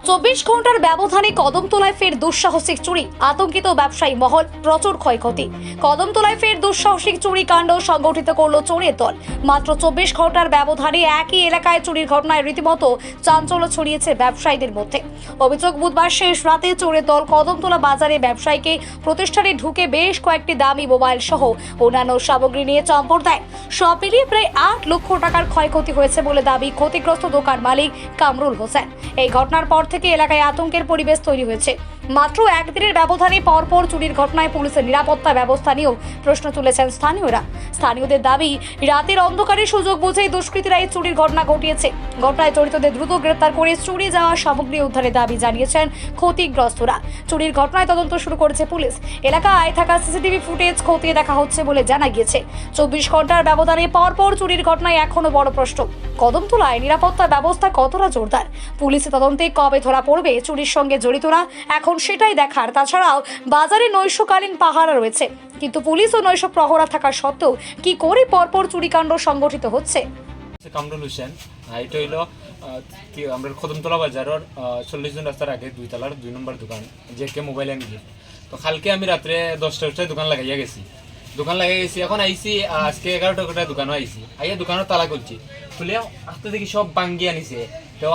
ঘন্টার ব্যবধানে কদমতলায় ফের দুঃসাহসিক চুরি, আতঙ্কিত ব্যবসায়ী মহল, প্রচুর ক্ষয়ক্ষতি। কদমতলায় ফের দুঃসাহসিক চুরি কাণ্ড সংগঠিত করল চোরের দল। মাত্র 24 ঘন্টার ব্যবধানে একই এলাকায় চুরির ঘটনায় রীতিমতো চাঞ্চল্য ছড়িয়েছে ব্যবসায়ীদের মধ্যে। অভিযোগ, বুধবার শেষ রাতে চোরের দল কদমতলা বাজারে ব্যবসায়ীকে প্রতিষ্ঠানে ঢুকে বেশ কয়েকটি দামি মোবাইল সহ অন্যান্য সামগ্রী নিয়ে চম্পট দেয়। সব মিলিয়ে প্রায় 8 লক্ষ টাকার ক্ষয়ক্ষতি হয়েছে বলে দাবি ক্ষতিগ্রস্ত দোকান মালিক কামরুল হোসেন। এই ঘটনার পর থেকে এলাকায় আতঙ্কের পরিবেশ তৈরি হয়েছে। মাত্র একদিনের ব্যবধানে পরপর চুরির ঘটনায় পুলিশের নিরাপত্তা ব্যবস্থা নিয়েও প্রশ্ন তুলেছেন স্থানীয়রা। স্থানীয়দের দাবি, রাতের অন্ধকারে সুযোগ বুঝেই দুষ্কৃতীরা এই চুরির ঘটনা ঘটিয়েছে। ঘটনায় জড়িতদের দ্রুত গ্রেপ্তার করে চুরি যাওয়া সামগ্রী উদ্ধারের দাবি জানিয়েছেন ক্ষতিগ্রস্তরা। চুরির ঘটনায় তদন্ত শুরু করেছে পুলিশ। এলাকায় থাকা সিসিটিভি ফুটেজ খতিয়ে দেখা হচ্ছে বলে জানা গিয়েছে। 24 ঘন্টার ব্যবধানে পরপর চুরির ঘটনায় এখনো বড় প্রশ্ন, কদমতলায় নিরাপত্তা ব্যবস্থা কতটা জোরদার? পুলিশের তদন্তে কবে ধরা পড়বে চুরির সঙ্গে জড়িতরা, এখন সেটাই দেখার। তাছাড়াও বাজারে নৈশকালীন পাহারা রয়েছে, কিন্তু পুলিশ ও নৈশ প্রহরা থাকা সত্ত্বেও কি করে পরপর চুরিকাণ্ড সংগঠিত হচ্ছে? কামরুল হোসেন, এটা হইল আমরা কদমতলা বাজারের 40 জন রাস্তার আগে 2 তলার 2 নম্বর দোকান, যে কে মোবাইল আনি। তো কালকে আমি রাত্রে 10টায় দোকান লাগাইয়া গেছি। এখন আইসি আজকে 11টায় দোকানও আইসি। আইয়া দোকানের তালা খুলছি, খুলে আস্তে দেখি সব ভাঙ্গি আনিছে। তো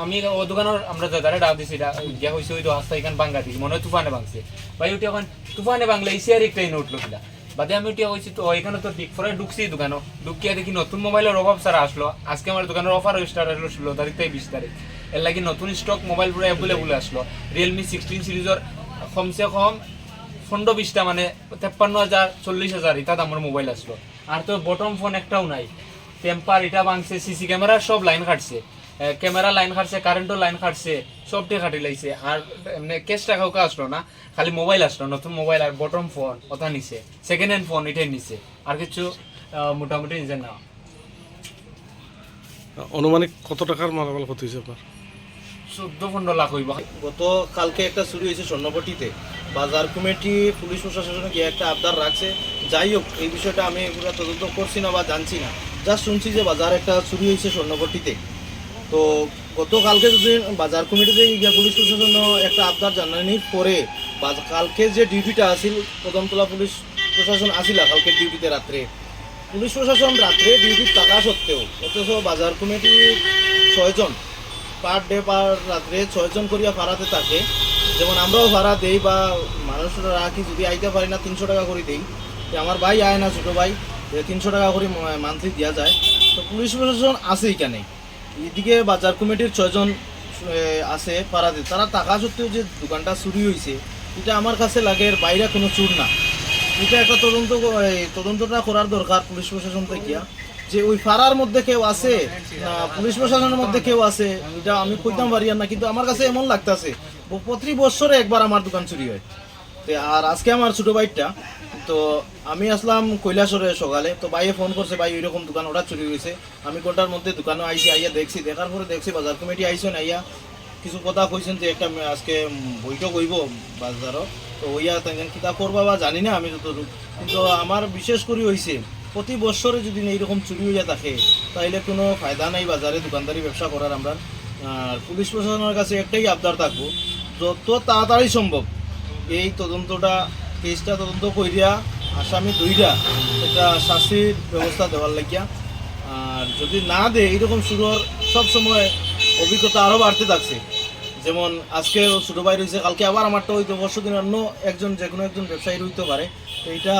আমি ও দোকানের আমরা দাদারে ডাক দিছি, গিয়া হয়েছে ওই তো আস্তে এখানে ভাঙ্গা দিছি, মনে হয় তুফানে ভাঙছে। ভাই উঠে এখন তুফানে ভাঙলে এসি আর একটা এনে উঠলো কিনা বাদে আমি উঠিয়া হয়েছি। তো এখানে তো ঠিক পরে ঢুকছি দোকানও, ঢুকিয়া দেখি নতুন মোবাইলের অভাব সারা আসলো। আজকে আমার দোকানের অফার স্টার্ট আসলো 16 তারিখ থেকে 20 তারিখ। এর লাগে নতুন স্টক মোবাইল পুরো অ্যাভেলেবল আসলো। রিয়েলমি 16 সিরিজের কমসে কম 15-20টা, মানে 53,000 40,000 এটা দামের মোবাইল আসলো। আর তো বটম ফোন একটাও নাই। টেম্পার এটা ভাঙছে, সিসি ক্যামেরার সব লাইন কাটছে, ক্যামেরা লাইন কাটছে, কারেন্টও লাইন কাটছে, সবটাই কাটি লাইছে। আর এমনি ক্যাশ টাকাও আসলো না, খালি মোবাইল আসলো, নতুন মোবাইল আর বটম ফোন ওটা নিছে, সেকেন্ড হ্যান্ড ফোন এটাই নিছে, আর কিছু মোটামুটি নিছে না। অনুমানিক কত টাকার মালামাল ক্ষতি হয়েছে আপনার? 14-15 লাখ হইব। গত কালকে একটা চুরি হয়েছে স্বর্ণপট্টিতে। বাজার কমিটি পুলিশ প্রশাসনে গিয়ে একটা আবদার রাখছে। যাই হোক, এই বিষয়টা আমি পুরো তদন্ত করছি না বা জানছি না, জাস্ট শুনছি যে বাজার একটা চুরি হয়েছে স্বর্ণপট্টিতে। তো গতকালকে যদি বাজার কমিটিতে গিয়ে পুলিশ প্রশাসন একটা আবদার জানানির পরে কালকে যে ডিউটিটা আসিল, কদমতলা পুলিশ প্রশাসন আসিল কালকে ডিউটিতে রাত্রে, পুলিশ প্রশাসন রাত্রে ডিউটি থাকা সত্ত্বেও অথচ বাজার কমিটি 6 জন পার ডে পার রাত্রে 6 জন করিয়া ভাড়াতে থাকে। যেমন আমরাও ভাড়া দেই বা মানুষরা রাখি, যদি আইতে পারি না 300 টাকা করে দিই। আমার ভাই আয় না, ছোটো ভাই, 300 টাকা করে মান্থলি দেওয়া যায়। তো পুলিশ প্রশাসন আছে এখানে, এদিকে বাজার কমিটির 6 জন আছে ভাড়াতে, তারা টাকা সত্ত্বেও যে দোকানটা চুরি হয়েছে, এটা আমার কাছে লাগে বাইরে কোনো চুর না। এটা একটা তদন্তটা করার দরকার পুলিশ প্রশাসন থেকে, যে ওই ফাড়ার মধ্যে কেউ আছে না পুলিশ প্রশাসনের মধ্যে কেউ আছে, এটা আমি কইতাম পারি না। কিন্তু আমার কাছে এমন লাগতেছে প্রতি বছরে একবার আমার দোকান চুরি হয়। আর আজকে আমার ছোটো ভাইটা, তো আমি আসলাম কৈলাসরে সকালে, তো ভাইয়ে ফোন করছে, ভাই ওইরকম দোকান ওটা চুরি হয়েছে। আমি কোনটার মধ্যে দোকানও আইসি, আইয়া দেখছি, দেখার পরে দেখছি বাজার কমিটি আইসেন, আইয়া কিছু কথা কইছেন যে একটা আজকে বৈঠক হইব বাজারও। তো ওইয়া তেমন কিতা করবা বা জানি না আমি যতটুকু, কিন্তু আমার বিশেষ করে হয়েছে প্রতি বছরে যদি এইরকম চুরি হইয়া থাকে তাইলে কোনো ফায়দা নাই বাজারে দোকানদারি ব্যবসা করার। আমরা আর পুলিশ প্রশাসনের কাছে একটাই আবদার থাকবো, যত তাড়াতাড়ি সম্ভব এই কেসটা তদন্ত করিয়া আসামি 2টা একটা শাস্তির ব্যবস্থা দেওয়ার লাগিয়া। আর যদি না দেয়, এইরকম শুরুর সবসময় অভিজ্ঞতা আরও বাড়তে থাকছে। যেমন আজকে ছোটো ভাই রয়েছে, কালকে আবার আমারটা হইতো, পরশুদিন অন্য একজন যে কোনো একজন ব্যবসায়ী হইতে পারে। তো এইটা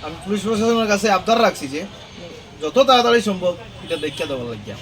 আমি পুলিশ প্রশাসনের কাছে আবদার রাখছি যে যত তাড়াতাড়ি সম্ভব এটা দেখিয়া দেওয়ার লাগিয়া।